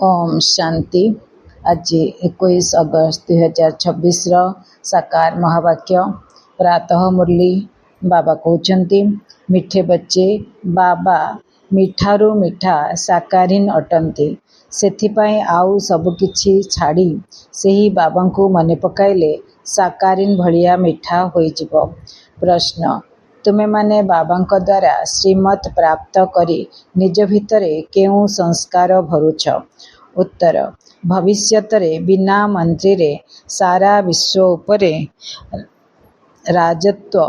ओम शांति। आज 21 अगस्त 2026 साकार महावाक्य प्रातः मुरली बाबा कहते मिठे बच्चे बाबा मिठारू मिठा साकारीन अटंती सेथिपाई आउ सबकिछि छाड़ी सेही बाबा को मने पकाइले साकारीन भलिया मिठा होइजिबो। प्रश्न तुमे माने बाबांक द्वारा श्रीमत प्राप्त करी निज भितरे केउ संस्कार भरुछ? उत्तर भविष्यतरे बिना मंत्री रे सारा विश्व उपरे राजत्व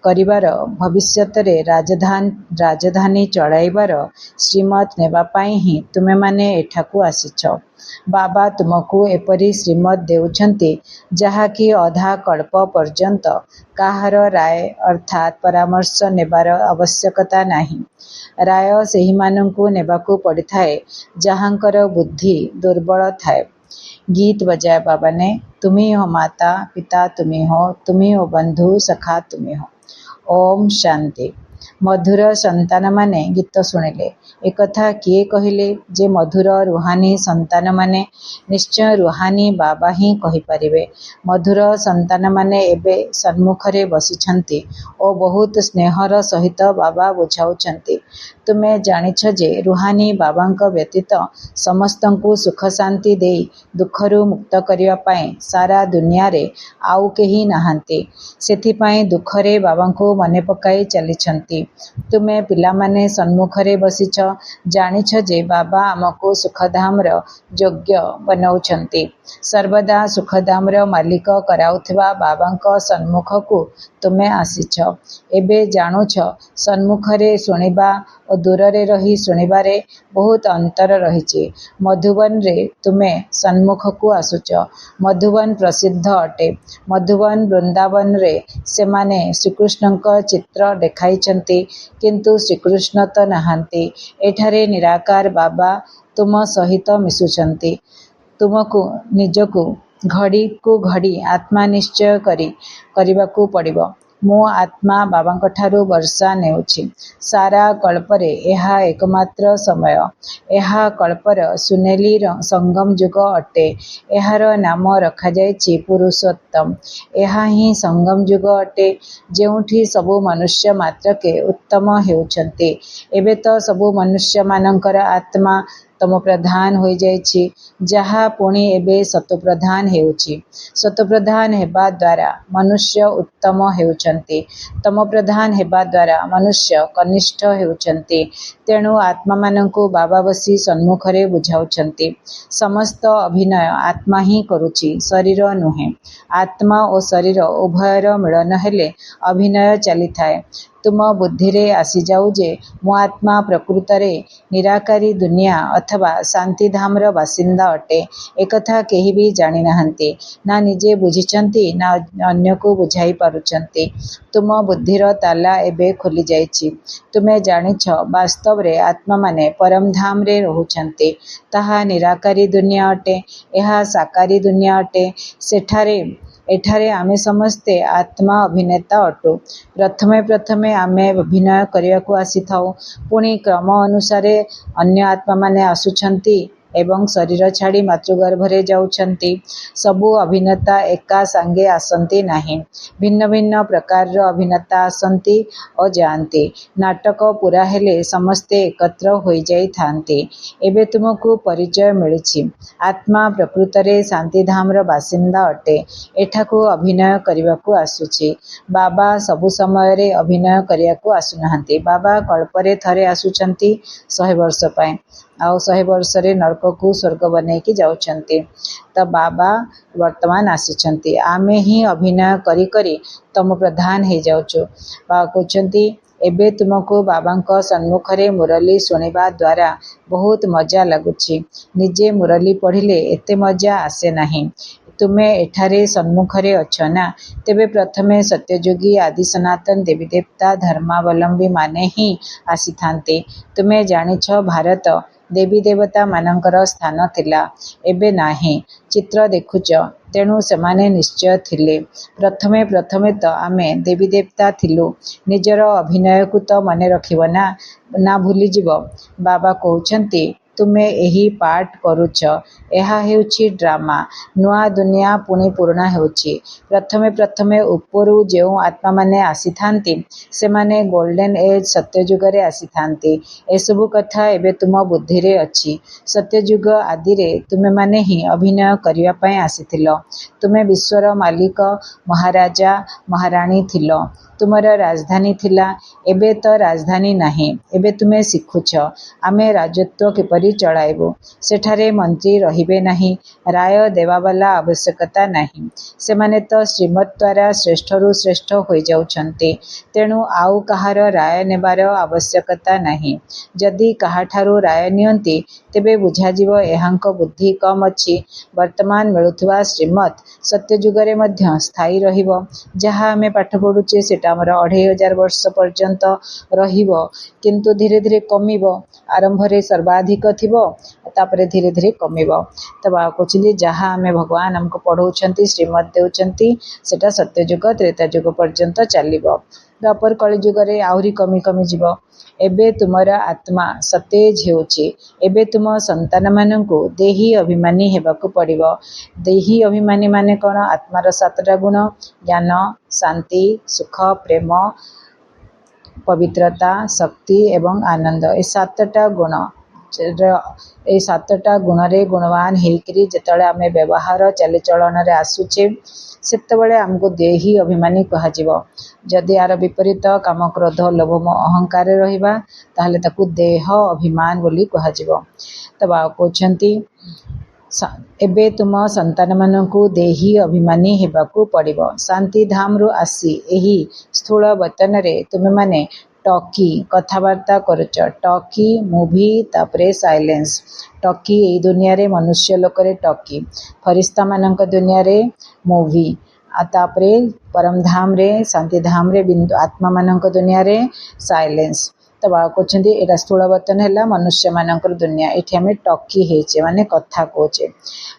करिबार भविष्यतरे राजधानी चलाइबार श्रीमत नेबापाई ही तुमे माने एठाकू आसीछ। बाबा तुमको एपरी श्रीमत देउछंती जहा कि अधा कल्प पर्यंत काहार राय अर्थात परामर्श नेबार आवश्यकता नाही। राय सेही मानंकु नेबाकू पड़िथाए जहांकर बुद्धि दुर्बल थाए। गीत बजाय बाबा ने तुम्ही हो माता पिता तुम्ही हो बंधु सखा तुम्ही हो। ओम शांति। मधुर संतान माने गीत शुणिले एकथा किए कहिले जे मधुर रुहानी संतान माने निश्चय रुहानी बाबा ही कहि परिबे। मधुर संतान माने एबे सन्मुखरे बसिछंती ओ बहुत स्नेहर सहित बाबा बुझाउछंती तुमे जानिछ जे रुहानी बाबांक व्यतीत समस्तंकु सुख शांति देई दुखरु मुक्त करिया पाए सारा दुनिया रे आउ केही नाहांती। सेथिपाई दुखरे बाबांको मने पकाई चलिछंती। तुमे पिला माने सन्मुखरे बसिछ जानिछ जे बाबा आमको सुखधामर योग्य बनाउछंती। सर्वदा सुखधामर मालिक कराउथिबा बाबांक सन्मुखकु तुमे आसिछ। एबे जानुछ सन्मुखरे सुनिबा और दूररे रही सुनिबारे बहुत अंतर रहिछि। मधुबन रे तुमे सन्मुखकु आसुच। मधुबन प्रसिद्ध अटे। मधुबन वृंदावन रे सेमाने श्रीकृष्णंक चित्र देखाइछंती किंतु श्रीकृष्ण तो नाहांती। एठारे निराकार बाबा तुम सहित मिसुछंती। तुमको निजको घड़ी को घड़ी आत्मा निश्चय करिबाकू पड़िबो। मो आत्मा बाबांक ठारू वर्षा नेउछि। सारा कल्परे एहा एकमात्र समय। एहा कल्पर सुनेली संगम युग अटे। एहार नाम रखा जायछि पुरुषोत्तम। एहा ही संगम युग अटे जेउठी सबु मनुष्य मात्र के उत्तम हेउछंती। एबे तो सबु मनुष्य मानंकर आत्मा तम प्रधान हो जायछि जहा पुणी एबे सतो प्रधान हेउछि। सतो प्रधान हेबा द्वारा मनुष्य उत्तम हेउछंती। तम प्रधान हेबा द्वारा मनुष्य कनिष्ठ हेउछंती। तेणु आत्मा मानंकु बाबा बसी सन्मुखरे बुझाउछंती। समस्त अभिनय आत्मा ही करुछि शरीर नुहे। आत्मा और शरीर उभयर मिलन हेले अभिनय चली थाए। तुम बुद्धि रे आसी जाऊ जे मो आत्मा प्रकृतरे निराकारी दुनिया अथवा शांति धामर बासिंदा अटे एकथा केही भी जानि नाहंती ना निजे बुझिचंती ना अन्य को बुझाई पारुचंती। तुम बुद्धिर ताला एबे खोली जाइछि। तुमे जानिछ वास्तव रे आत्मा माने परम धाम रे रहुचंती। ताहा निराकारी दुनिया अटे। एहा साकारी दुनिया अटे। एठारे आमे समस्ते आत्मा अभिनेता अटु। प्रथमे आमे अभिनय करियाकू आसीथाउ। पुणी क्रम अनुसारे अन्य आत्मा माने आसुछंती एवं शरीर छाड़ी मातृगर्भरे जाउछंती। सबु अभिनेता एका संगे आसंती नाही। भिन्न भिन्न प्रकार अभिनेता आसंती और जाती। नाटक पूरा हेले समस्ते एकत्र होई जाई थांती। एबे तुमको परिचय मिलिछि। आत्मा प्रकृतरे शांति धामर बासिंदा अटे। एठाकू अभिनय करिबाकू आसुछि। बाबा सबु समय रे अभिनय करियाकू आसुनाहांती। बाबा कल्परे थरे आसुछंती 100 वर्ष पाए आउ 100 वर्ष रे नरक को स्वर्ग बने की जाउछंती। त बाबा वर्तमान आसीछंती। आमे ही अभिनय करी करी तम प्रधान हे जाउछु। बाबा कहछंती एबे तुमको बाबांक सन्मुखरे मुरली सुनिबा द्वारा बहुत मजा लागुछि। निजे मुरली पढ़िले एते मजा आसे नाही। तुमे एठारे सन्मुखरे अछ ना तेबे प्रथमे सत्ययुगी आदि सनातन देवी देवता धर्मावलंबी माने ही आसी थांते। तुमे जानिछ भारत देवी देवता मानंकर स्थान थिला एबे नाही। चित्र देखुच तेणु सेमाने निश्चय थिले। प्रथमे तो आमे देवी देवता थिलु। निजर अभिनय को तो मने रखिब ना भूली जीव। बाबा कहउछंती ତୁମେ ଏହି ପାର୍ଟ କରୁଛ। ଏହା ହେଉଛି ଡ୍ରାମା। ନୂଆ ଦୁନିଆ ପୁଣି ପୁରୁଣା ହେଉଛି। ପ୍ରଥମେ ପ୍ରଥମେ ଉପରୁ ଯେଉଁ ଆତ୍ମାମାନେ ଆସିଥାନ୍ତି ସେମାନେ ଗୋଲ୍ଡେନ୍ ଏଜ୍ ସତ୍ୟଯୁଗରେ ଆସିଥାନ୍ତି। ଏସବୁ କଥା ଏବେ ତୁମ ବୁଦ୍ଧିରେ ଅଛି। ସତ୍ୟଯୁଗ ଆଦିରେ ତୁମେମାନେ ହିଁ ଅଭିନୟ କରିବା ପାଇଁ ଆସିଥିଲ। ତୁମେ ବିଶ୍ୱର ମାଲିକ, ମହାରାଜା, ମହାରାଣୀ ଥିଲ। ତୁମର ରାଜଧାନୀ ଥିଲା। ଏବେ ତ ରାଜଧାନୀ ନାହିଁ। ଏବେ ତୁମେ ଶିଖୁଛ ଆମେ ରାଜତ୍ୱ କିପରି ଚଳାଇବୁ। ସେଠାରେ ମନ୍ତ୍ରୀ ରହିବେ ନାହିଁ। ରାୟ ଦେବାବାଲା ଆବଶ୍ୟକତା ନାହିଁ। ସେମାନେ ତ ଶ୍ରୀମତ୍ ଦ୍ୱାରା ଶ୍ରେଷ୍ଠରୁ ଶ୍ରେଷ୍ଠ ହୋଇଯାଉଛନ୍ତି। ତେଣୁ ଆଉ କାହାର ରାୟ ନେବାର ଆବଶ୍ୟକତା ନାହିଁ। ଯଦି କାହାଠାରୁ ରାୟ ନିଅନ୍ତି ତେବେ ବୁଝାଯିବ ଏହାଙ୍କ ବୁଦ୍ଧି କମ୍ ଅଛି। ବର୍ତ୍ତମାନ ମିଳୁଥିବା ଶ୍ରୀମତ୍ ସତ୍ୟଯୁଗରେ ମଧ୍ୟ ସ୍ଥାୟୀ ରହିବ। ଯାହା ଆମେ ପାଠ ପଢୁଛେ ସେଟା ଆମର 2500 ବର୍ଷ ପର୍ଯ୍ୟନ୍ତ ରହିବ, କିନ୍ତୁ ଧୀରେ ଧୀରେ କମିବ। ଆରମ୍ଭରେ ସର୍ବାଧିକ ଥିବ, ତାପରେ ଧୀରେ ଧୀରେ କମିବ। ତ ବାବା କହୁଛନ୍ତି ଯାହା ଆମେ ଭଗବାନ ଆମକୁ ପଢଉଛନ୍ତି, ଶ୍ରୀମତ୍ ଦେଉଛନ୍ତି, ସେଟା ସତ୍ୟଯୁଗ ତ୍ରେତାଯୁଗ ପର୍ଯ୍ୟନ୍ତ ଚାଲିବ। ଦ୍ୱାପର କଳିଯୁଗରେ ଆହୁରି କମି କମି ଯିବ। ଏବେ ତୁମର ଆତ୍ମା ସତେଜ ହେଉଛି। ଏବେ ତୁମ ସନ୍ତାନମାନଙ୍କୁ ଦେହୀ ଅଭିମାନୀ ହେବାକୁ ପଡ଼ିବ। ଦେହୀ ଅଭିମାନୀ ମାନେ କ'ଣ? ଆତ୍ମାର 7ଟା ଗୁଣ ଜ୍ଞାନ, ଶାନ୍ତି, ସୁଖ, ପ୍ରେମ, ପବିତ୍ରତା, ଶକ୍ତି ଏବଂ ଆନନ୍ଦ। ଏ 7ଟା ଗୁଣ, এই 7ଟା ଗୁଣରେ ଗୁଣବାନ ହେଇକରି ଯେତେବେଳେ ଆମେ ବ୍ୟବହାର ଚାଲିଚଳନରେ ଆସୁଛେ ସେତେବେଳେ ଆମକୁ ଦେହୀ ଅଭିମାନୀ କୁହାଯିବ। ଯଦି ଆର ବିପରୀତ କାମ, କ୍ରୋଧ, ଲୋଭ, ଅହଙ୍କାରରେ ରହିବା ତାହେଲେ ତାକୁ ଦେହ ଅଭିମାନ ବୋଲି କୁହାଯିବ। ତ ବାବା କହୁଛନ୍ତି ଏବେ ତୁମ ସନ୍ତାନମାନଙ୍କୁ ଦେହୀ ଅଭିମାନୀ ହେବାକୁ ପଡ଼ିବ। ଶାନ୍ତିଧାମରୁ ଆସି ଏହି ସ୍ଥୂଳ ବତନରେ ତୁମେମାନେ ଟକି କଥାବାର୍ତ୍ତା କରୁଛ। ଟକି ମୁଭି, ତାପରେ ସାଇଲେନ୍ସ। ଟକି ଏଇ ଦୁନିଆରେ, ମନୁଷ୍ୟ ଲୋକରେ ଟକି, ଫରିସ୍ତାମାନଙ୍କ ଦୁନିଆରେ ମୁଭି, ତାପରେ ପରମଧାମରେ, ଶାନ୍ତିଧାମରେ, ଆତ୍ମାମାନଙ୍କ ଦୁନିଆରେ ସାଇଲେନ୍ସ। ତ ବାବା କହୁଛନ୍ତି ଏଇଟା ସ୍ଥୂଳ ବତନ ହେଲା ମନୁଷ୍ୟମାନଙ୍କର ଦୁନିଆ। ଏଠି ଆମେ ଟକି ହେଇଛେ, ମାନେ କଥା କହୁଛେ।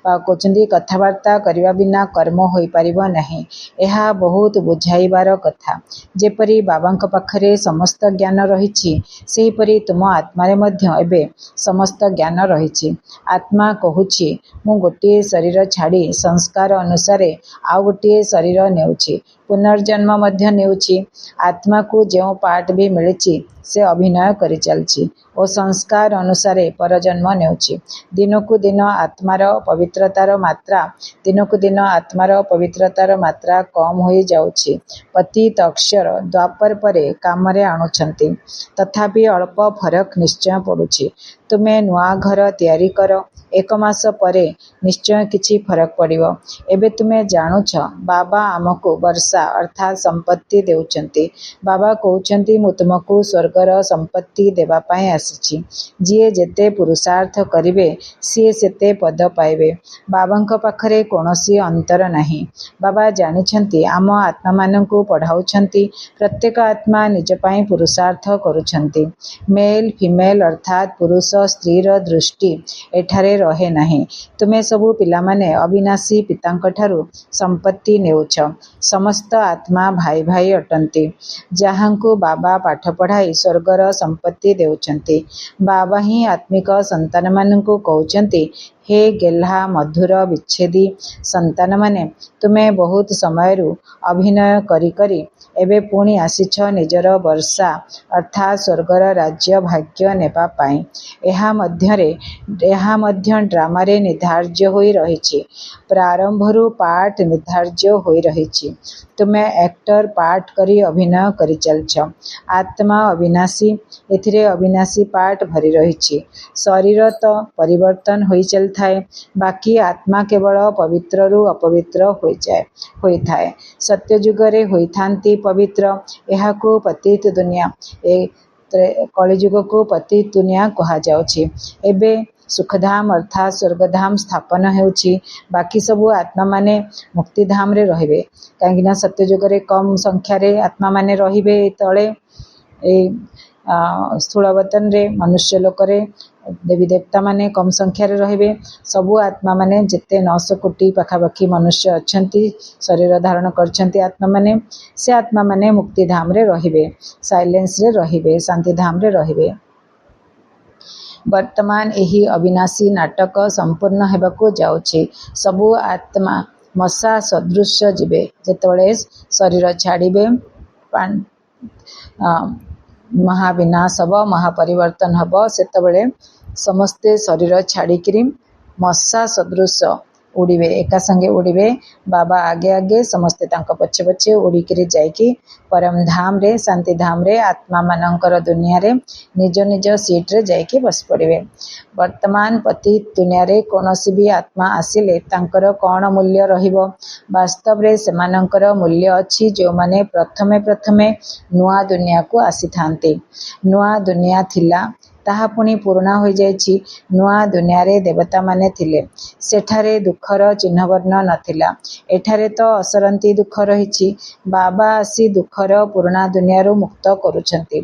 ବାବା କହୁଛନ୍ତି କଥାବାର୍ତ୍ତା କରିବା ବିନା କର୍ମ ହୋଇପାରିବ ନାହିଁ। ଏହା ବହୁତ ବୁଝାଇବାର କଥା। ଯେପରି ବାବାଙ୍କ ପାଖରେ ସମସ୍ତ ଜ୍ଞାନ ରହିଛି, ସେହିପରି ତୁମ ଆତ୍ମାରେ ମଧ୍ୟ ଏବେ ସମସ୍ତ ଜ୍ଞାନ ରହିଛି। ଆତ୍ମା କହୁଛି ମୁଁ ଗୋଟିଏ ଶରୀର ଛାଡ଼ି ସଂସ୍କାର ଅନୁସାରେ ଆଉ ଗୋଟିଏ ଶରୀର ନେଉଛି, ପୁନର୍ଜନ୍ମ ମଧ୍ୟ ନେଉଛି। ଆତ୍ମାକୁ ଯେଉଁ ପାର୍ଟ ବି ମିଳିଛି ସେ ଅଭିନୟ କରିଚାଲିଛି ଓ ସଂସ୍କାର ଅନୁସାରେ ପରଜନ୍ମ ନେଉଛି। ଦିନକୁ ଦିନ ଆତ୍ମାର ପବିତ୍ରତାର ମାତ୍ରା ଦିନକୁ ଦିନ ଆତ୍ମାର ପବିତ୍ରତାର ମାତ୍ରା କମ୍ ହୋଇଯାଉଛି। ପତିତ ଅକ୍ଷର ଦ୍ୱାପର ପରେ କାମରେ ଆଣୁଛନ୍ତି, ତଥାପି ଅଳ୍ପ ଫରକ ନିଶ୍ଚୟ ପଡ଼ୁଛି। ତୁମେ ନୂଆ ଘର ତିଆରି କର, 1 ମାସ ପରେ ନିଶ୍ଚୟ କିଛି ଫରକ ପଡ଼ିବ। ଏବେ ତୁମେ ଜାଣୁଛ ବାବା ଆମକୁ ବର୍ଷା ଅର୍ଥାତ୍ ସମ୍ପତ୍ତି ଦେଉଛନ୍ତି। ବାବା କହୁଛନ୍ତି ମୁଁ ତୁମକୁ ସ୍ୱର୍ଗର ସମ୍ପତ୍ତି ଦେବା ପାଇଁ ଆସିଛି। ଯିଏ ଯେତେ ପୁରୁଷାର୍ଥ କରିବେ ସିଏ ସେତେ ପଦ ପାଇବେ। ବାବାଙ୍କ ପାଖରେ କୌଣସି ଅନ୍ତର ନାହିଁ। ବାବା ଜାଣିଛନ୍ତି ଆମ ଆତ୍ମାମାନଙ୍କୁ ପଢ଼ାଉଛନ୍ତି। ପ୍ରତ୍ୟେକ ଆତ୍ମା ନିଜ ପାଇଁ ପୁରୁଷାର୍ଥ କରୁଛନ୍ତି। ମେଲ୍ ଫିମେଲ୍ ଅର୍ଥାତ୍ ପୁରୁଷ ସ୍ତ୍ରୀର ଦୃଷ୍ଟି ଏଠାରେ ରହେ ନାହିଁ। ତୁମେ ସବୁ ପିଲାମାନେ ଅବିନାଶୀ ପିତାଙ୍କଠାରୁ ସମ୍ପତ୍ତି ନେଉଛ। ସମସ୍ତ ଆତ୍ମା ଭାଇ ଭାଇ ଅଟନ୍ତି, ଯାହାଙ୍କୁ ବାବା ପାଠ ପଢ଼ାଇ ସ୍ୱର୍ଗର ସମ୍ପତ୍ତି ଦେଉଛନ୍ତି। ବାବା ହିଁ ଆତ୍ମିକ ସନ୍ତାନମାନଙ୍କୁ କହୁଛନ୍ତି ହେ ଗେହ୍ଲା ମଧୁର ବିଚ୍ଛେଦୀ ସନ୍ତାନମାନେ, ତୁମେ ବହୁତ ସମୟରୁ ଅଭିନୟ କରି କରି ଏବେ ପୁଣି ଆସିଛ ନିଜର ବର୍ଷା ଅର୍ଥାତ୍ ସ୍ୱର୍ଗର ରାଜ୍ୟ ଭାଗ୍ୟ ନେବା ପାଇଁ। ଏହା ମଧ୍ୟ ଡ୍ରାମାରେ ନିର୍ଦ୍ଧାର୍ଯ୍ୟ ହୋଇ ରହିଛି। ପ୍ରାରମ୍ଭରୁ ପାର୍ଟ ନିର୍ଦ୍ଧାର୍ଯ୍ୟ ହୋଇ ରହିଛି। ତୁମେ ଆକ୍ଟର ପାର୍ଟ କରି ଅଭିନୟ କରିଚାଲିଛ। ଆତ୍ମା ଅବିନାଶୀ, ଏଥିରେ ଅବିନାଶୀ ପାର୍ଟ ଭରି ରହିଛି। ଶରୀର ତ ପରିବର୍ତ୍ତନ ହୋଇ ଚାଲିଥାଏ, ବାକି ଆତ୍ମା କେବଳ ପବିତ୍ରରୁ ଅପବିତ୍ର ହୋଇଥାଏ। ସତ୍ୟଯୁଗରେ ହୋଇଥାନ୍ତି ପବିତ୍ର। ଏହାକୁ ପତିତ ଦୁନିଆ, କଳିଯୁଗକୁ ପତିତ ଦୁନିଆ କୁହାଯାଉଛି। ଏବେ ସୁଖଧାମ ଅର୍ଥାତ୍ ସ୍ୱର୍ଗଧାମ ସ୍ଥାପନ ହେଉଛି। ବାକି ସବୁ ଆତ୍ମାମାନେ ମୁକ୍ତିଧାମରେ ରହିବେ। କାହିଁକିନା ସତ୍ୟଯୁଗରେ କମ୍ ସଂଖ୍ୟାରେ ଆତ୍ମାମାନେ ରହିବେ ତଳେ, ଏଇ ସ୍ଥୂଳବତନରେ, ମନୁଷ୍ୟ ଲୋକରେ ଦେବୀ ଦେବତାମାନେ କମ୍ ସଂଖ୍ୟାରେ ରହିବେ। ସବୁ ଆତ୍ମାମାନେ ଯେତେ 900 କୋଟି ପାଖାପାଖି ମନୁଷ୍ୟ ଅଛନ୍ତି, ଶରୀର ଧାରଣ କରିଛନ୍ତି ଆତ୍ମାମାନେ, ସେ ଆତ୍ମାମାନେ ମୁକ୍ତିଧାମରେ ରହିବେ, ସାଇଲେନ୍ସରେ ରହିବେ, ଶାନ୍ତିଧାମରେ ରହିବେ। ବର୍ତ୍ତମାନ ଏହି ଅବିନାଶୀ ନାଟକ ସମ୍ପୂର୍ଣ୍ଣ ହେବାକୁ ଯାଉଛି। ସବୁ ଆତ୍ମା ମଶା ସଦୃଶ ଯିବେ। ଯେତେବେଳେ ଶରୀର ଛାଡ଼ିବେ, ମହାବିନାଶ ହେବ, ମହାପରିବର୍ତ୍ତନ ହେବ। ସେତେବେଳେ ସମସ୍ତେ ଶରୀର ଛାଡ଼ିକିରି ମଶା ସଦୃଶ ଉଡ଼ିବେ, ଏକା ସାଙ୍ଗେ ଉଡ଼ିବେ। ବାବା ଆଗେ ଆଗେ, ସମସ୍ତେ ତାଙ୍କ ପଛେ ପଛେ ଉଡ଼ିକିରି ଯାଇକି ପରମ ଧାମରେ, ଶାନ୍ତି ଧାମରେ, ଆତ୍ମାମାନଙ୍କର ଦୁନିଆରେ ନିଜ ନିଜ ସିଟ୍ରେ ଯାଇକି ବସି ପଡ଼ିବେ। ବର୍ତ୍ତମାନ ପତିତ ଦୁନିଆରେ କୌଣସି ବି ଆତ୍ମା ଆସିଲେ ତାଙ୍କର କ'ଣ ମୂଲ୍ୟ ରହିବ? ବାସ୍ତବରେ ସେମାନଙ୍କର ମୂଲ୍ୟ ଅଛି ଯେଉଁମାନେ ପ୍ରଥମେ ପ୍ରଥମେ ନୂଆ ଦୁନିଆକୁ ଆସିଥାନ୍ତି। ନୂଆ ଦୁନିଆ ଥିଲା, ତାହା ପୁଣି ପୁରୁଣା ହୋଇଯାଇଛି। ନୂଆ ଦୁନିଆରେ ଦେବତାମାନେ ଥିଲେ। ସେଠାରେ ଦୁଃଖର ଚିହ୍ନବର୍ଣ୍ଣ ନଥିଲା। ଏଠାରେ ତ ଅସରନ୍ତି ଦୁଃଖ ରହିଛି। ବାବା ଆସି ଦୁଃଖର ପୁରୁଣା ଦୁନିଆରୁ ମୁକ୍ତ କରୁଛନ୍ତି।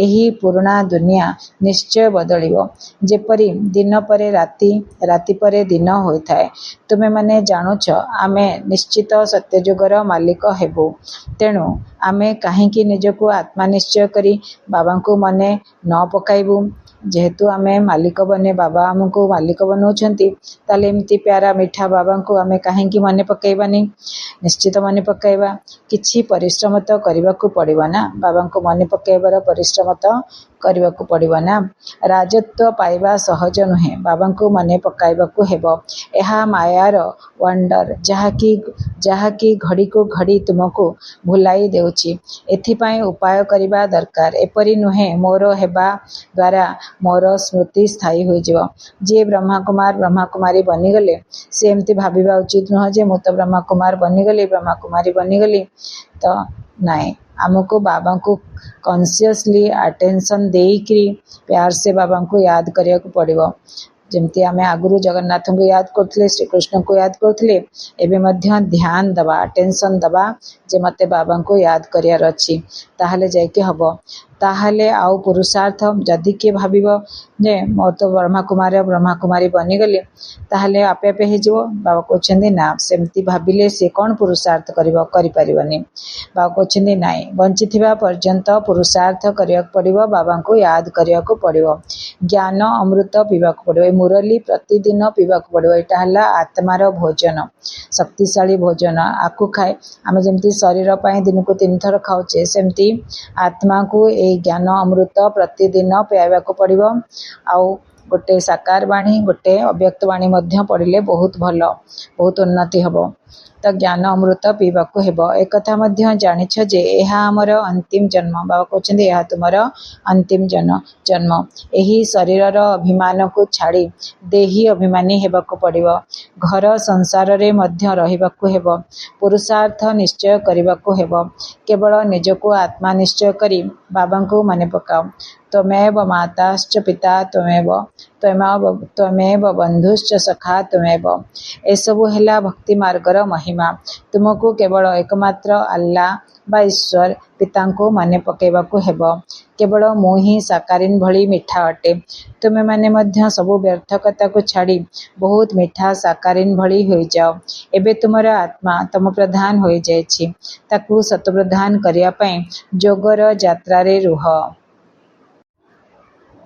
ଏହି ପୁରୁଣା ଦୁନିଆ ନିଶ୍ଚୟ ବଦଳିବ। ଯେପରି ଦିନ ପରେ ରାତି, ରାତି ପରେ ଦିନ ହୋଇଥାଏ। ତୁମେମାନେ ଜାଣୁଛ, ଆମେ ନିଶ୍ଚିତ ସତ୍ୟଯୁଗର ମାଲିକ ହେବୁ। ତେଣୁ ଆମେ କାହିଁକି ନିଜକୁ ଆତ୍ମା ନିଶ୍ଚୟ କରି ବାବାଙ୍କୁ ମନେ ନ ପକାଇବୁ? ଯେହେତୁ ଆମେ ମାଲିକ ବନେ, ବାବା ଆମକୁ ମାଲିକ ବନାଉଛନ୍ତି, ତାହେଲେ ଏମିତି ପ୍ୟାରା ମିଠା ବାବାଙ୍କୁ ଆମେ କାହିଁକି ମନେ ପକାଇବାନି? ନିଶ୍ଚିତ ମନେ ପକାଇବା। କିଛି ପରିଶ୍ରମ ତ କରିବାକୁ ପଡ଼ିବ ନା। ବାବାଙ୍କୁ ମନେ ପକାଇବାର ପରିଶ୍ରମ ତ କରିବାକୁ ପଡ଼ିବ ନା। ରାଜତ୍ୱ ପାଇବା ସହଜ ନୁହେଁ। ବାବାଙ୍କୁ ମନେ ପକାଇବାକୁ ହେବ। ଏହା ମାୟାର ୱାଣ୍ଡର, ଯାହାକି ଘଡ଼ିକୁ ଘଡ଼ି ତୁମକୁ ଭୁଲାଇ ଦେଉଛି। ଏଥିପାଇଁ ଉପାୟ କରିବା ଦରକାର। ଏପରି ନୁହେଁ ମୋର ହେବା ଦ୍ୱାରା ମୋର ସ୍ମୃତି ସ୍ଥାୟୀ ହୋଇଯିବ। ଯିଏ ବ୍ରହ୍ମାକୁମାର ବ୍ରହ୍ମାକୁମାରୀ ବନିଗଲେ, ସେ ଏମିତି ଭାବିବା ଉଚିତ ନୁହଁ ଯେ ମୁଁ ତ ବ୍ରହ୍ମାକୁମାର ବନିଗଲି, ବ୍ରହ୍ମାକୁମାରୀ ବନିଗଲି। ତ ନାଇଁ, ଆମକୁ ବାବାଙ୍କୁ କନସିୟସଲି ଆଟେନସନ୍ ଦେଇକରି ପ୍ୟାର ସେ ବାବାଙ୍କୁ ୟାଦ କରିବାକୁ ପଡ଼ିବ। ଯେମିତି ଆମେ ଆଗରୁ ଜଗନ୍ନାଥଙ୍କୁ ୟାଦ କରୁଥିଲେ, ଶ୍ରୀକୃଷ୍ଣଙ୍କୁ ୟାଦ କରୁଥିଲେ, ଏବେ ମଧ୍ୟ ଧ୍ୟାନ ଦେବା, ଆଟେନସନ୍ ଦେବା ଯେ ମୋତେ ବାବାଙ୍କୁ ୟାଦ କରିବାର ଅଛି। ତାହେଲେ ଯାଇକି ହେବ। ତାହେଲେ ଆଉ ପୁରୁଷାର୍ଥ, ଯଦି କିଏ ଭାବିବ ଯେ ମୋର ତ ବ୍ରହ୍ମାକୁମାରୀ ବନିଗଲି, ତାହେଲେ ଆପେ ଆପେ ହେଇଯିବ। ବାବା କହୁଛନ୍ତି ନା, ସେମିତି ଭାବିଲେ ସେ କ'ଣ ପୁରୁଷାର୍ଥ କରିବ? କରିପାରିବନି। ବାବା କହୁଛନ୍ତି ନାଇଁ, ବଞ୍ଚିଥିବା ପର୍ଯ୍ୟନ୍ତ ପୁରୁଷାର୍ଥ କରିବାକୁ ପଡ଼ିବ, ବାବାଙ୍କୁ ୟାଦ କରିବାକୁ ପଡ଼ିବ। ଜ୍ଞାନ ଅମୃତ ପିଇବାକୁ ପଡ଼ିବ। ଏ ମୁରଲି ପ୍ରତିଦିନ ପିଇବାକୁ ପଡ଼ିବ। ଏଇଟା ହେଲା ଆତ୍ମାର ଭୋଜନ, ଶକ୍ତିଶାଳୀ ଭୋଜନ। ଆକୁ ଖାଏ, ଆମେ ଯେମିତି ଶରୀର ପାଇଁ ଦିନକୁ 3 ଥର ଖାଉଛେ, ସେମିତି ଆତ୍ମାକୁ ଏଇ ଜ୍ଞାନ ଅମୃତ ପ୍ରତିଦିନ ପିଆଇବାକୁ ପଡ଼ିବ। ଆଉ ଗୋଟେ ସାକାର ବାଣୀ, ଗୋଟେ ଅବ୍ୟକ୍ତ ବାଣୀ ମଧ୍ୟ ପଢ଼ିଲେ ବହୁତ ଭଲ, ବହୁତ ଉନ୍ନତି ହେବ। ତ ଜ୍ଞାନ ଅମୃତ ପିଇବାକୁ ହେବ। ଏକଥା ମଧ୍ୟ ଜାଣିଛ ଯେ ଏହା ଆମର ଅନ୍ତିମ ଜନ୍ମ। ବାବା କହୁଛନ୍ତି ଏହା ତୁମର ଅନ୍ତିମ ଜନ୍ମ। ଏହି ଶରୀରର ଅଭିମାନକୁ ଛାଡ଼ି ଦେହୀ ଅଭିମାନୀ ହେବାକୁ ପଡ଼ିବ। ଘର ସଂସାରରେ ମଧ୍ୟ ରହିବାକୁ ହେବ। ପୁରୁଷାର୍ଥ ନିଶ୍ଚୟ କରିବାକୁ ହେବ। କେବଳ ନିଜକୁ ଆତ୍ମା ନିଶ୍ଚୟ କରି ବାବାଙ୍କୁ ମନେ ପକାଅ। ତ୍ୱମେବ ମାତାଶ୍ଚ ପିତା ତ୍ୱମେବ ବନ୍ଧୁଶ୍ଚ ସଖା ତ୍ୱମେବ। ଏସବୁ ହେଲା ଭକ୍ତି ମାର୍ଗର ମହିମା। ତୁମକୁ କେବଳ ଏକମାତ୍ର ଆଲ୍ଲା ବା ଈଶ୍ୱର ପିତାଙ୍କୁ ମନେ ପକାଇବାକୁ ହେବ। କେବଳ ମୁଁ ହିଁ ସାକାରିନ୍ ଭଳି ମିଠା ଅଟେ। ତୁମେମାନେ ମଧ୍ୟ ସବୁ ବ୍ୟର୍ଥକତାକୁ ଛାଡ଼ି ବହୁତ ମିଠା ସାକାରିନ୍ ଭଳି ହୋଇଯାଅ। ଏବେ ତୁମର ଆତ୍ମା ତମପ୍ରଧାନ ହୋଇଯାଇଛି। ତାକୁ ସତପ୍ରଧାନ କରିବା ପାଇଁ ଯୋଗର ଯାତ୍ରାରେ ରୁହ।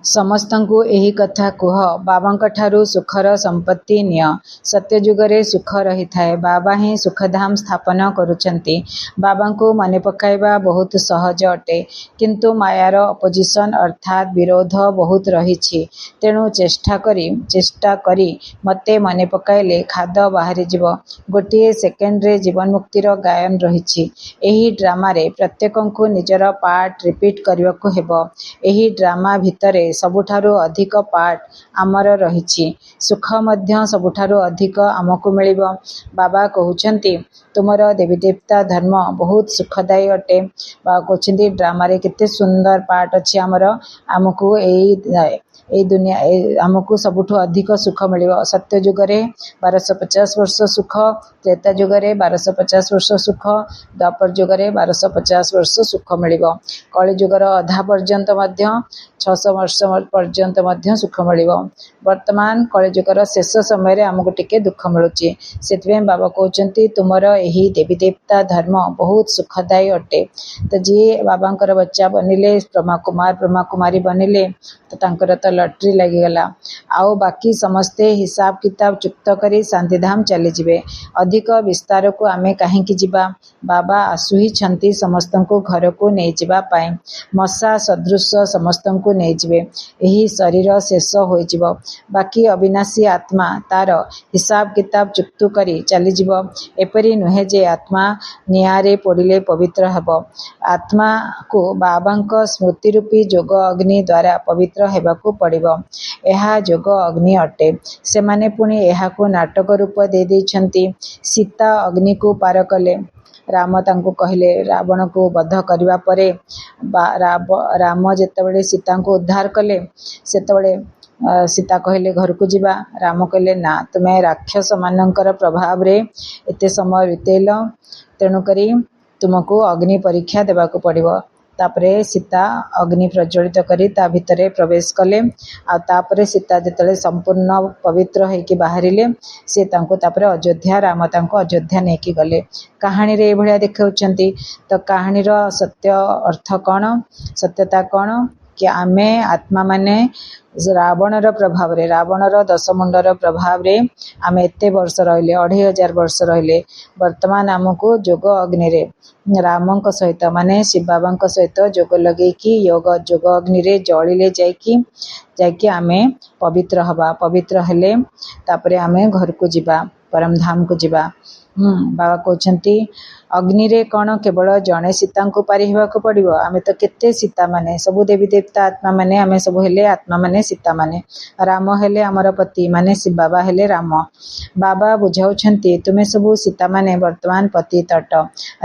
ସମସ୍ତଙ୍କୁ ଏହି କଥା କୁହ। ବାବାଙ୍କଠାରୁ ସୁଖର ସମ୍ପତ୍ତି ନିଅ। ସତ୍ୟଯୁଗରେ ସୁଖ ରହିଥାଏ। ବାବା ହିଁ ସୁଖଧାମ ସ୍ଥାପନ କରୁଛନ୍ତି। ବାବାଙ୍କୁ ମନେ ପକାଇବା ବହୁତ ସହଜ ଅଟେ, କିନ୍ତୁ ମାୟାର ଅପୋଜିସନ ଅର୍ଥାତ୍ ବିରୋଧ ବହୁତ ରହିଛି। ତେଣୁ ଚେଷ୍ଟା କରି ମୋତେ ମନେ ପକାଇଲେ ଖାଦ ବାହାରିଯିବ। ଗୋଟିଏ ସେକେଣ୍ଡରେ ଜୀବନମୁକ୍ତିର ଗାୟନ ରହିଛି। ଏହି ଡ୍ରାମାରେ ପ୍ରତ୍ୟେକଙ୍କୁ ନିଜର ପାର୍ଟ ରିପିଟ୍ କରିବାକୁ ହେବ। ଏହି ଡ୍ରାମା ଭିତରେ ସବୁଠାରୁ ଅଧିକ ପାର୍ଟ ଆମର ରହିଛି। ସୁଖ ମଧ୍ୟ ସବୁଠାରୁ ଅଧିକ ଆମକୁ ମିଳିବ। ବାବା କହୁଛନ୍ତି ତୁମର ଦେବୀଦେବତା ଧର୍ମ ବହୁତ ସୁଖଦାୟୀ ଅଟେ। ବାବା କହୁଛନ୍ତି ଡ୍ରାମାରେ କେତେ ସୁନ୍ଦର ପାର୍ଟ ଅଛି ଆମର। ଆମକୁ ଆମକୁ ସବୁଠୁ ଅଧିକ ସୁଖ ମିଳିବ। ସତ୍ୟ ଯୁଗରେ 1250 ବର୍ଷ ସୁଖ, ତ୍ରେତା ଯୁଗରେ 1250 ବର୍ଷ ସୁଖ, ଦ୍ୱାପର ଯୁଗରେ 1250 ବର୍ଷ ସୁଖ ମିଳିବ। କଳି ଯୁଗର ଅଧା ପର୍ଯ୍ୟନ୍ତ ମଧ୍ୟ 600 ବର୍ଷ ପର୍ଯ୍ୟନ୍ତ ମଧ୍ୟ ସୁଖ ମିଳିବ। ବର୍ତ୍ତମାନ କଳିଯୁଗର ଶେଷ ସମୟରେ ଆମକୁ ଟିକେ ଦୁଃଖ ମିଳୁଛି। ସେଥିପାଇଁ ବାବା କହୁଛନ୍ତି ତୁମର ଏହି ଦେବୀଦେବତା ଧର୍ମ ବହୁତ ସୁଖଦାୟୀ ଅଟେ। ତ ଯିଏ ବାବାଙ୍କର ବଚ୍ଚା ବନିଲେ, ବ୍ରହ୍ମାକୁମାରୀ ବନିଲେ, ତ ତାଙ୍କର ତ लटरी लगिगला। आउ बाकी समस्ते हिसाब किताब चुक्त करी शांतिधाम चलीजिबे। अधिक विस्तार को आमे काहींकी जिबा? बाबा आसुहिछंती समस्तंकु घरकु नै जिबा पाई। मशा सदृश समस्तंकु नै जिबे। एही शरीर शेष होइजिब। बाकी अविनाशी आत्मा तार हिसाब किताब चुक्तु करी चलीजिब। एपरि नुहे जे आत्मा निआरे पोड़िले पवित्र हेब। आत्मा को बाबांक स्मृति रूपी जोग अग्नि द्वारा पवित्र हेबाकु पड़िब। एहा जोग अग्नि अटे। सेमाने पुणी एहाकु नाटक रूप दे दैछंती। सीता अग्नि को पार कले। राम तांको कहिले रावण को वध करिवा परे राम जेतेबेले सीता को उद्धार कले सेतेबेले सीता कहले घर को जीवा। राम कहले ना तुमे राक्षस मानकर प्रभाव रे एते समय बितेल तेणु करी तुमको अग्नि परीक्षा देबाकू पड़िबो। तापरे सीता अग्नि प्रज्वलित करी ता भितरे प्रवेश कले। आ तापरे सीता जेतले संपूर्ण पवित्र होइकी बाहरिले से तांको तापरे अयोध्या राम तांको अयोध्या नेकी गले। कहानी रे एभलिया देखाउछंती। तो कहानी रो सत्य अर्थ कौन सत्यता कौन कि आमे आत्मा माने रावणर प्रभाव रे रावणर 10 मुंडर प्रभाव रे आमे एते वर्ष रहिले 2500 वर्ष रहिले। वर्तमान आमको जोग अग्नि रे रामंक सहित माने शिव बाबांक सहित जोग लगे कि जोग अग्नि रे जलिले जाइकी आमे पवित्र हबा। पवित्र हेले तापरे आमे घर को जिबा परम धाम को जिबा। बाबा कहते अग्नि रे कौन केवल जड़े सीता को पारी हेबाकू पड़िबो। आमे तो केते सीता माने सबु देवी देवता आत्मा माने आमे सबु हेले आत्मा माने सीता माने। राम हेले आमर पति माने शिव बाबा हेले राम। बाबा बुझाउछंती तुमे सबु सीता माने वर्तमान पति तट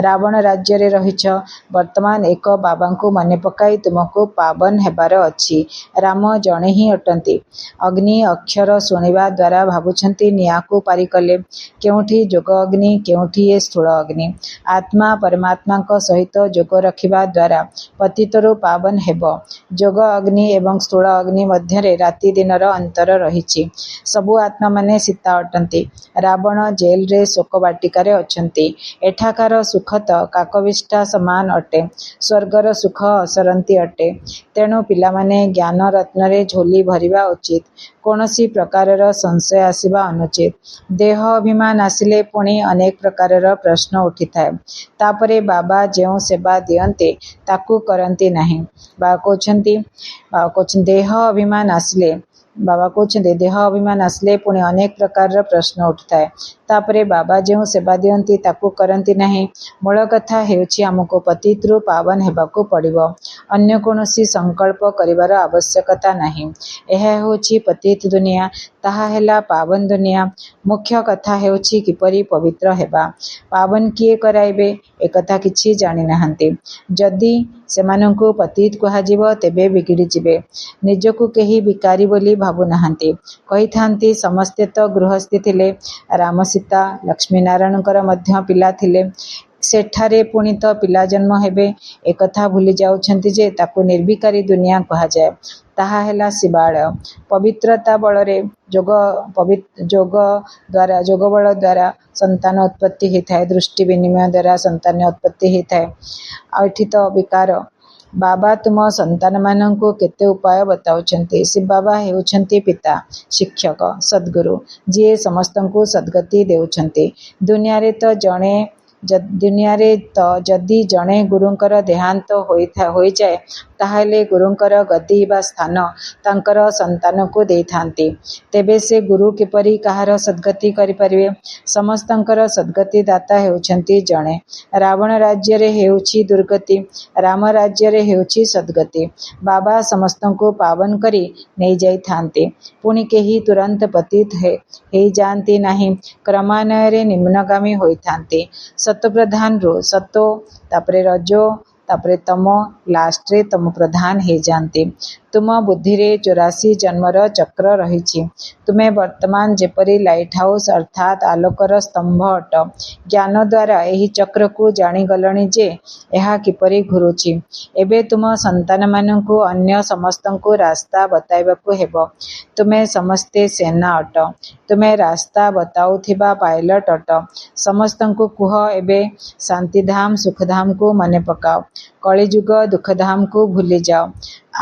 रावण राज्य रे रहिछ। वर्तमान एक बाबा को मने पकाई तुमको पावन हेबार अछि। राम जणे ही अटंती। अग्नि अक्षर सुनिबा द्वारा भाबुछंती निया को पारी कले। केउठी जोग अग्नि केउठी ए स्थूल अग्नि। आत्मा परमात्मा को सहित जोग रखिबा द्वारा पतितरु पावन हेब। जोग अग्नि एवं स्थूल अग्नि मध्य राति दिनर अंतर रहिछि। सबु आत्मा माने सीता अटंती। रावण जेल रे शोक बाटिकारे अछंती। एठाकार सुख तो काकविष्ठा समान अटे। स्वर्गर सुख असरंती अटे। तेणु पिला माने ज्ञान रत्न रे झोली भरिबा उचित। कोनोसी प्रकारर संशय आसिबा अनुचित। देह अभिमान आसिले पुणी अनेक प्रकारर प्रश्न उठिथाए। तापरे बाबा जेउ सेवा दियंते ताकू करंती नहीं। बाबा कहते देह अभिमान आसिले बाबा कहते देह अभिमान आसिले पुणी अनेक प्रकार प्रश्न उठिथाए। तापरे बाबा जेउ सेवा दियंती ताकू करंती नहीं। मूल कथा हेउछि आमको पतितरु पावन हेबाकू पड़िबो। अन्य कोनोसी संकल्प करिवार आवश्यकता नहीं। एहा हेउछि पतित दुनिया ताहा हेला पावन दुनिया। मुख्य कथा हेउछि किपरि पवित्र हेबा। पावन किए कराइबे एकथा किछि जानि नाहंती। जदि सेमानंकु पतित कुहाजिबो तेबे बिगिड़ी जिबे। निजकु केही बिकारी बोली भाबु नाहंती। कहिथांती समस्ते तो गृहस्थी थिले। राम सीता लक्ष्मी नारायणकर मध्य पिला थिले। सेठारे पुणी तो पिला जन्म हेबे एकथा भूली जाउछंती जे ताकू निर्विकारी दुनिया कहा जाए। ताहा हेला शिवालय। पवित्रता बलरे जोग बल द्वारा संतान उत्पत्ति होता है। दृष्टि विनिमय द्वारा संतान उत्पत्ति होता है। आठी तो विकार बाबा तुम संतान मानंको केते उपाय बताउछंती। शिव बाबा हेउछंती पिता शिक्षक सद्गुरु जे समस्तंको सद्गति देउछंती। दुनिया रे तो जदि जणे गुरुंकर देहांत होई जाए ताहले गुरुंकर गति बा स्थान तांकर संतान को देथांती। तेबे से गुरु किपरि कहार सद्गति करि परिबे। समस्तंकर सद्गति दाता हेउछंती जणे। रावण राज्य रे हेउछि दुर्गति राम राज्य रे हेउछि सद्गति। बाबा समस्तंको पावन करी नै जाइथांती। पुणी केही तुरंत पतित हेई जानती नाही। क्रमान्वय रे निम्नगामी होइथांती। सत्व प्रधान रो सतो तापरे रजो तापरे तमो लास्ट रे तम प्रधान हे जानते। तुम बुद्धि रे 84 जन्मर चक्र रही। तुम्हें वर्तमान जेपरी लाइट हाउस अर्थात आलोकर स्तंभ अट। ज्ञान द्वारा यही चक्र को जाणीगलणी जे यह किपरि घुरुची। एबे तुम संतान मानकु अन्य समस्तंकु रास्ता बताइबाकु हेबो। तुम्हें समस्ते सेना अट। तुम्हें रास्ता बताउथिबा पायलट अट। समस्तंकु कुह एबे शांतिधाम सुखधाम को मने पकाओ। कलिजुग दुखधाम को भूली जाओ।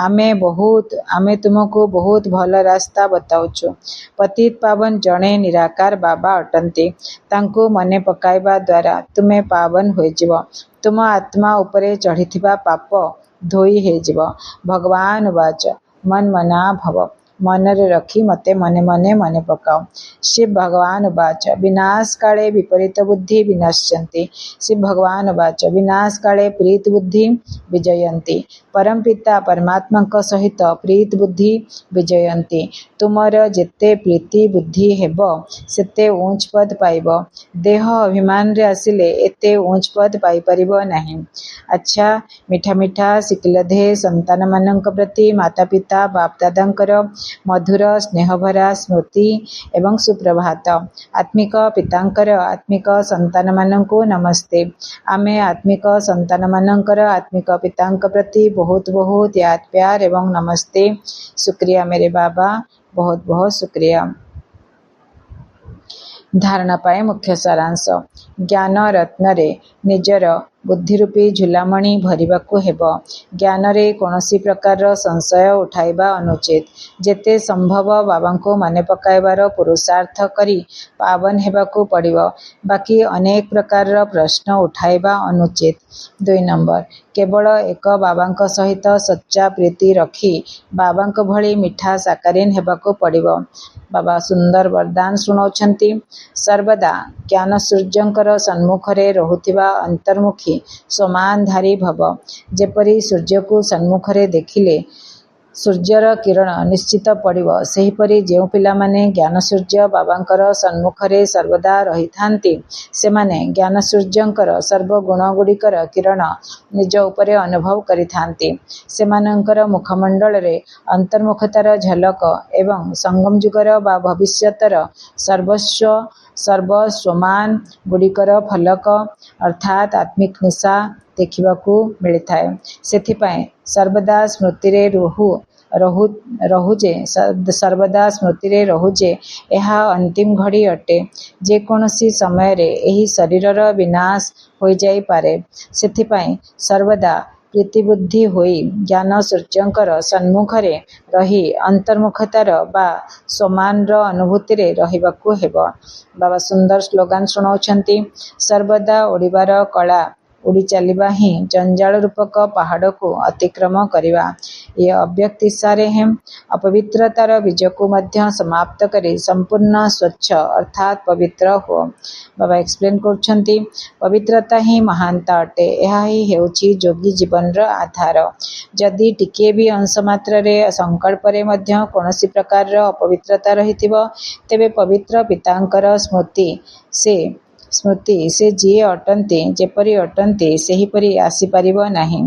ଆମେ ତୁମକୁ ବହୁତ ଭଲ ରାସ୍ତା ବତାଉଛୁ। ପତିତ ପାବନ ଜଣେ ନିରାକାର ବାବା ଅଟନ୍ତି। ତାଙ୍କୁ ମନେ ପକାଇବା ଦ୍ୱାରା ତୁମେ ପାବନ ହୋଇଯିବ। ତୁମ ଆତ୍ମା ଉପରେ ଚଢ଼ିଥିବା ପାପ ଧୋଇ ହେଇଯିବ। ଭଗବାନ ଉବାଚ ମନ୍ମନା ଭବ। ମନରେ ରଖି ମୋତେ ମନେ ମନେ ମନେ ପକାଅ। ଶିବ ଭଗବାନ ଉବାଚ ବିନାଶ କାଳେ ବିପରୀତ ବୁଦ୍ଧି ବିନଶ୍ୟନ୍ତି। ଶିବ ଭଗବାନ ଉବାଚ ବିନାଶ କାଳେ ପ୍ରୀତ ବୁଦ୍ଧି ବିଜୟନ୍ତି। ପରମପିତା ପରମାତ୍ମାଙ୍କ ସହିତ ପ୍ରୀତ ବୁଦ୍ଧି ବିଜୟନ୍ତି। ତୁମର ଯେତେ ପ୍ରୀତି ବୁଦ୍ଧି ହେବ ସେତେ ଉଚ୍ଚ ପଦ ପାଇବ। ଦେହ ଅଭିମାନରେ ଆସିଲେ ଏତେ ଉଚ୍ଚ ପଦ ପାଇପାରିବ ନାହିଁ। ଆଚ୍ଛା, ମିଠା ମିଠା ଶିକଲଧେ ସନ୍ତାନମାନଙ୍କ ପ୍ରତି ମାତା ପିତା ବାପଦାଦାଙ୍କର ମଧୁର ସ୍ନେହଭରା ସ୍ମୃତି ଏବଂ ସୁପ୍ରଭାତ। ଆତ୍ମିକ ପିତାଙ୍କର ଆତ୍ମିକ ସନ୍ତାନମାନଙ୍କୁ ନମସ୍ତେ। ଆମେ ଆତ୍ମିକ ସନ୍ତାନମାନଙ୍କର ଆତ୍ମିକ ପିତାଙ୍କ ପ୍ରତି ବହୁତ ବହୁତ ୟାଦ ପ୍ୟାର ଏବଂ ନମସ୍ତେ। ଶୁକ୍ରିୟା ମେରେ ବାବା, ବହୁତ ବହୁତ ଶୁକ୍ରିୟା। ଧାରଣା ପାଇଁ ମୁଖ୍ୟ ସାରାଂଶ। ଜ୍ଞାନ ରତ୍ନରେ ନିଜର ବୁଦ୍ଧିରୂପୀ ଝୁଲାମଣି ଭରିବାକୁ ହେବ। ଜ୍ଞାନରେ କୌଣସି ପ୍ରକାରର ସଂଶୟ ଉଠାଇବା ଅନୁଚିତ। ଯେତେ ସମ୍ଭବ ବାବାଙ୍କୁ ମନେ ପକାଇବାର ପୁରୁଷାର୍ଥ କରି ପାବନ ହେବାକୁ ପଡ଼ିବ। ବାକି ଅନେକ ପ୍ରକାରର ପ୍ରଶ୍ନ ଉଠାଇବା ଅନୁଚିତ। 2 ନମ୍ବର, କେବଳ ଏକ ବାବାଙ୍କ ସହିତ ସଚ୍ଚା ପ୍ରୀତି ରଖି ବାବାଙ୍କ ଭଳି ମିଠା ସାକାରୀନ ହେବାକୁ ପଡ଼ିବ। ବାବା ସୁନ୍ଦର ବରଦାନ ଶୁଣାଉଛନ୍ତି। ସର୍ବଦା ଜ୍ଞାନ ସୂର୍ଯ୍ୟଙ୍କର ସମ୍ମୁଖରେ ରହୁଥିବା ଅନ୍ତର୍ମୁଖୀ ସମାନଧାରୀ ଭବ। ଯେପରି ସୂର୍ଯ୍ୟକୁ ସମ୍ମୁଖରେ ଦେଖିଲେ ସୂର୍ଯ୍ୟର କିରଣ ନିଶ୍ଚିତ ପଡ଼ିବ, ସେହିପରି ଯେଉଁ ପିଲାମାନେ ଜ୍ଞାନସୂର୍ଯ୍ୟ ବାବାଙ୍କର ସମ୍ମୁଖରେ ସର୍ବଦା ରହିଥାନ୍ତି, ସେମାନେ ଜ୍ଞାନସୂର୍ଯ୍ୟଙ୍କର ସର୍ବଗୁଣଗୁଡ଼ିକର କିରଣ ନିଜ ଉପରେ ଅନୁଭବ କରିଥାନ୍ତି। ସେମାନଙ୍କର ମୁଖମଣ୍ଡଳରେ ଅନ୍ତର୍ମୁଖତାର ଝଲକ ଏବଂ ସଙ୍ଗମ ଯୁଗର ବା ଭବିଷ୍ୟତର ସର୍ବସ୍ୱମାନ ଗୁଡ଼ିକର ଫଲକ ଅର୍ଥାତ୍ ଆତ୍ମିକ ନିଶା ଦେଖିବାକୁ ମିଳିଥାଏ। ସେଥିପାଇଁ ସର୍ବଦା ସ୍ମୃତିରେ ରହୁ ଯେ ଏହା ଅନ୍ତିମ ଘଡ଼ି ଅଟେ। ଯେକୌଣସି ସମୟରେ ଏହି ଶରୀରର ବିନାଶ ହୋଇଯାଇପାରେ। ସେଥିପାଇଁ ସର୍ବଦା ପ୍ରୀତିବୁଦ୍ଧି ହୋଇ ଜ୍ଞାନ ସୂର୍ଯ୍ୟଙ୍କର ସମ୍ମୁଖରେ ରହି ଅନ୍ତର୍ମୁଖତାର ବା ସମାନର ଅନୁଭୂତିରେ ରହିବାକୁ ହେବ। ବାବା ସୁନ୍ଦର ସ୍ଲୋଗାନ ଶୁଣାଉଛନ୍ତି। ସର୍ବଦା ଉଡ଼ିବାର କଳା। ଉଡ଼ି ଚାଲିବା ହିଁ ଜଞ୍ଜାଳ ରୂପକ ପାହାଡ଼କୁ ଅତିକ୍ରମ କରିବା। ଏ ଅବ୍ୟକ୍ତିସାରେ ହେଁ ଅପବିତ୍ରତାର ବୀଜକୁ ମଧ୍ୟ ସମାପ୍ତ କରି ସମ୍ପୂର୍ଣ୍ଣ ସ୍ୱଚ୍ଛ ଅର୍ଥାତ୍ ପବିତ୍ର ହୁଅ। ବାବା ଏକ୍ସପ୍ଲେନ୍ କରୁଛନ୍ତି। ପବିତ୍ରତା ହିଁ ମହାନତା ଅଟେ। ଏହା ହିଁ ହେଉଛି ଯୋଗୀ ଜୀବନର ଆଧାର। ଯଦି ଟିକିଏ ବି ଅଂଶ ମାତ୍ରାରେ ସଂକଳ୍ପରେ ମଧ୍ୟ କୌଣସି ପ୍ରକାରର ଅପବିତ୍ରତା ରହିଥିବ, ତେବେ ପବିତ୍ର ପିତାଙ୍କର ସ୍ମୃତି ସେ ଯିଏ ଅଟନ୍ତି, ଯେପରି ଅଟନ୍ତି ସେହିପରି ଆସିପାରିବ ନାହିଁ।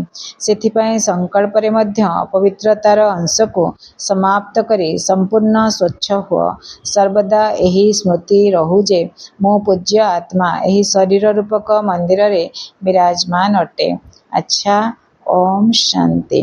ସେଥିପାଇଁ ସଂକଳ୍ପରେ ମଧ୍ୟ ଅପବିତ୍ରତାର ଅଂଶକୁ ସମାପ୍ତ କରି ସମ୍ପୂର୍ଣ୍ଣ ସ୍ୱଚ୍ଛ ହୁଅ। ସର୍ବଦା ଏହି ସ୍ମୃତି ରହୁ ଯେ ମୁଁ ପୂଜ୍ୟ ଆତ୍ମା ଏହି ଶରୀର ରୂପକ ମନ୍ଦିରରେ ବିରାଜମାନ ଅଟେ। ଆଚ୍ଛା, ଓମ୍ ଶାନ୍ତି।